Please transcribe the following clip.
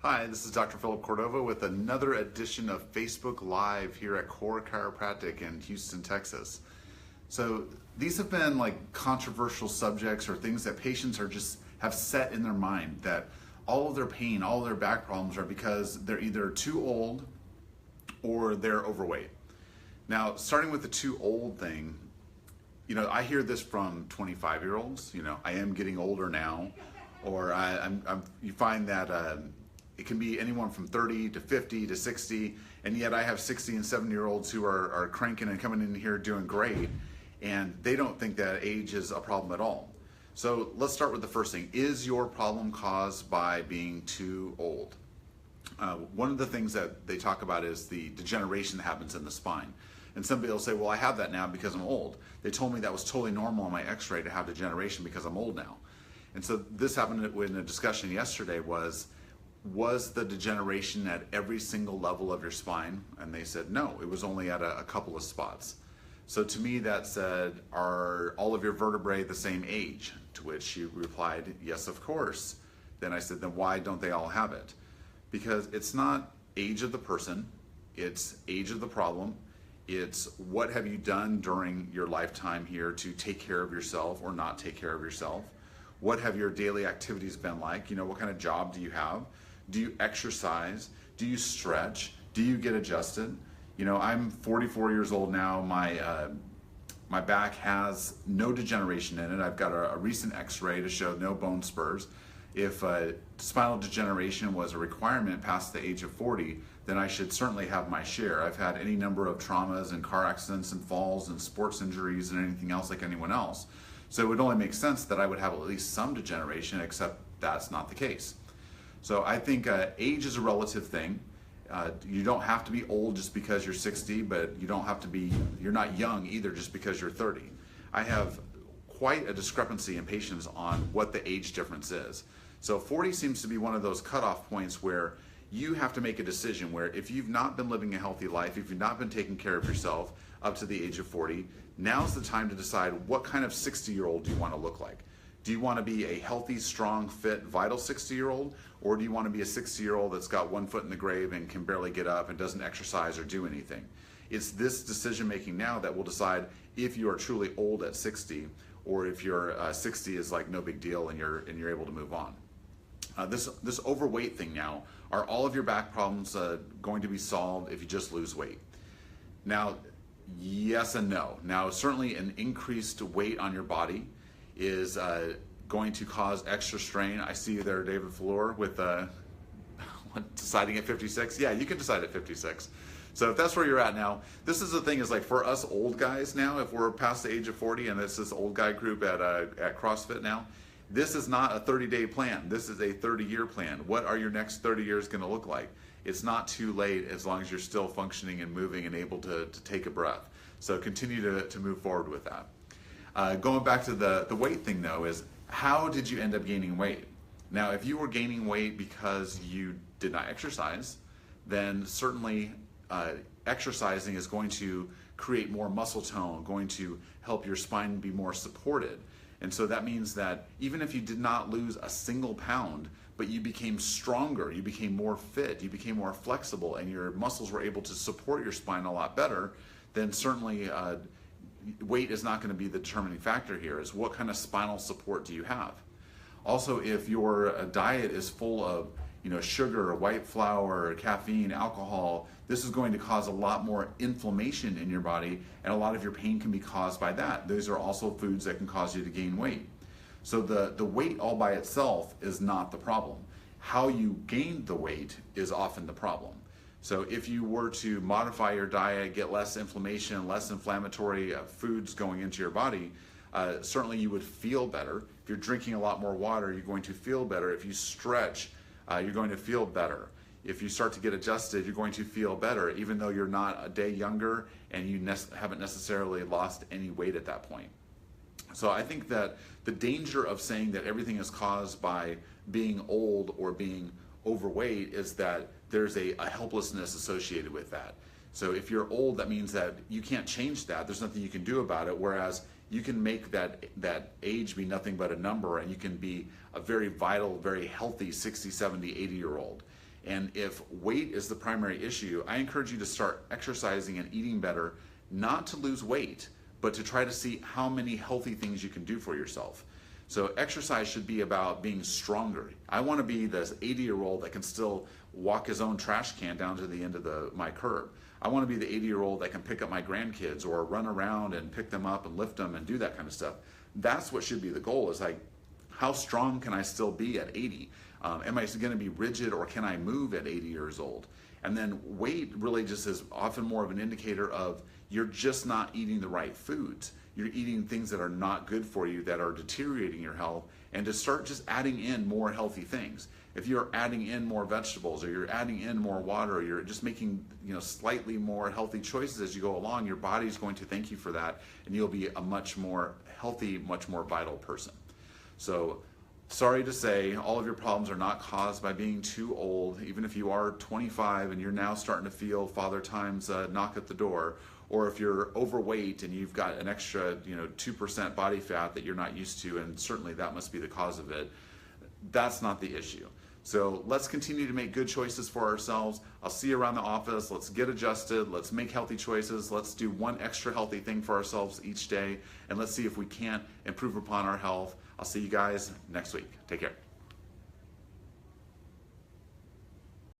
Hi, this is Dr. Philip Cordova with another edition of Facebook Live here at Core Chiropractic in Houston, Texas. So these have been like controversial subjects or things that patients are just have set in their mind that all of their pain, all of their back problems are because they're either too old or they're overweight. Now, starting with the too old thing, I hear this from 25-year-olds. I am getting older now, or you find that it can be anyone from 30 to 50 to 60, and yet I have 60 and 70-year-olds who are cranking and coming in here doing great, and they don't think that age is a problem at all. So let's start with the first thing. Is your problem caused by being too old? One of the things that they talk about is the degeneration that happens in the spine. And somebody will say, well, I have that now because I'm old. They told me that was totally normal on my x-ray to have degeneration because I'm old now. And so this happened in a discussion yesterday was the degeneration at every single level of your spine? And they said, no, it was only at a couple of spots. So to me that said, are all of your vertebrae the same age? To which she replied, yes, of course. Then I said, then why don't they all have it? Because it's not age of the person, it's age of the problem. It's what have you done during your lifetime here to take care of yourself or not take care of yourself? What have your daily activities been like? What kind of job do you have? Do you exercise? Do you stretch? Do you get adjusted? I'm 44 years old now. My back has no degeneration in it. I've got a recent x-ray to show no bone spurs. If spinal degeneration was a requirement past the age of 40, then I should certainly have my share. I've had any number of traumas and car accidents and falls and sports injuries and anything else like anyone else. So it would only make sense that I would have at least some degeneration, except that's not the case. So I think age is a relative thing. You don't have to be old just because you're 60, but you're not young either just because you're 30. I have quite a discrepancy in patients on what the age difference is. So 40 seems to be one of those cutoff points where you have to make a decision where if you've not been living a healthy life, if you've not been taking care of yourself up to the age of 40, now's the time to decide what kind of 60-year-old do you want to look like. Do you want to be a healthy, strong, fit, vital 60-year-old, or do you want to be a 60-year-old that's got one foot in the grave and can barely get up and doesn't exercise or do anything? It's this decision making now that will decide if you are truly old at 60, or if your 60 is like no big deal and you're able to move on. This overweight thing now, are all of your back problems going to be solved if you just lose weight? Now, yes and no. Now, certainly an increased weight on your body is going to cause extra strain. I see you there, David Fleur, with deciding at 56. Yeah, you can decide at 56. So if that's where you're at now, this is the thing is like for us old guys now, if we're past the age of 40 and it's this old guy group at CrossFit now, this is not a 30-day plan. This is a 30-year plan. What are your next 30 years going to look like? It's not too late as long as you're still functioning and moving and able to take a breath. So continue to move forward with that. Going back to the weight thing though, is how did you end up gaining weight? Now, if you were gaining weight because you did not exercise, then certainly exercising is going to create more muscle tone, going to help your spine be more supported. And so that means that even if you did not lose a single pound, but you became stronger, you became more fit, you became more flexible, and your muscles were able to support your spine a lot better, then certainly weight is not going to be the determining factor here. Is what kind of spinal support do you have? Also, if your diet is full of sugar, white flour, caffeine, alcohol, this is going to cause a lot more inflammation in your body, and a lot of your pain can be caused by that. Those are also foods that can cause you to gain weight. So the weight all by itself is not the problem. How you gained the weight is often the problem. So if you were to modify your diet, get less inflammation, less inflammatory foods going into your body, certainly you would feel better. If you're drinking a lot more water, you're going to feel better. If you stretch, you're going to feel better. If you start to get adjusted, you're going to feel better, even though you're not a day younger and you haven't necessarily lost any weight at that point. So I think that the danger of saying that everything is caused by being old or being overweight is that there's a helplessness associated with that. So if you're old, that means that you can't change that. There's nothing you can do about it, whereas you can make that age be nothing but a number, and you can be a very vital, very healthy 60, 70, 80-year-old. And if weight is the primary issue, I encourage you to start exercising and eating better, not to lose weight, but to try to see how many healthy things you can do for yourself. So exercise should be about being stronger. I want to be this 80-year-old that can still walk his own trash can down to the end of my curb. I want to be the 80-year-old that can pick up my grandkids or run around and pick them up and lift them and do that kind of stuff. That's what should be the goal, is like, how strong can I still be at 80? Am I going to be rigid, or can I move at 80 years old? And then weight really just is often more of an indicator of you're just not eating the right foods. You're eating things that are not good for you, that are deteriorating your health, and to start just adding in more healthy things. If you're adding in more vegetables, or you're adding in more water, or you're just making slightly more healthy choices as you go along, your body's going to thank you for that, and you'll be a much more healthy, much more vital person. So sorry to say, all of your problems are not caused by being too old. Even if you are 25 and you're now starting to feel Father Time's knock at the door, or if you're overweight and you've got an extra 2% body fat that you're not used to, and certainly that must be the cause of it, that's not the issue. So let's continue to make good choices for ourselves. I'll see you around the office. Let's get adjusted. Let's make healthy choices. Let's do one extra healthy thing for ourselves each day, and let's see if we can't improve upon our health. I'll see you guys next week. Take care.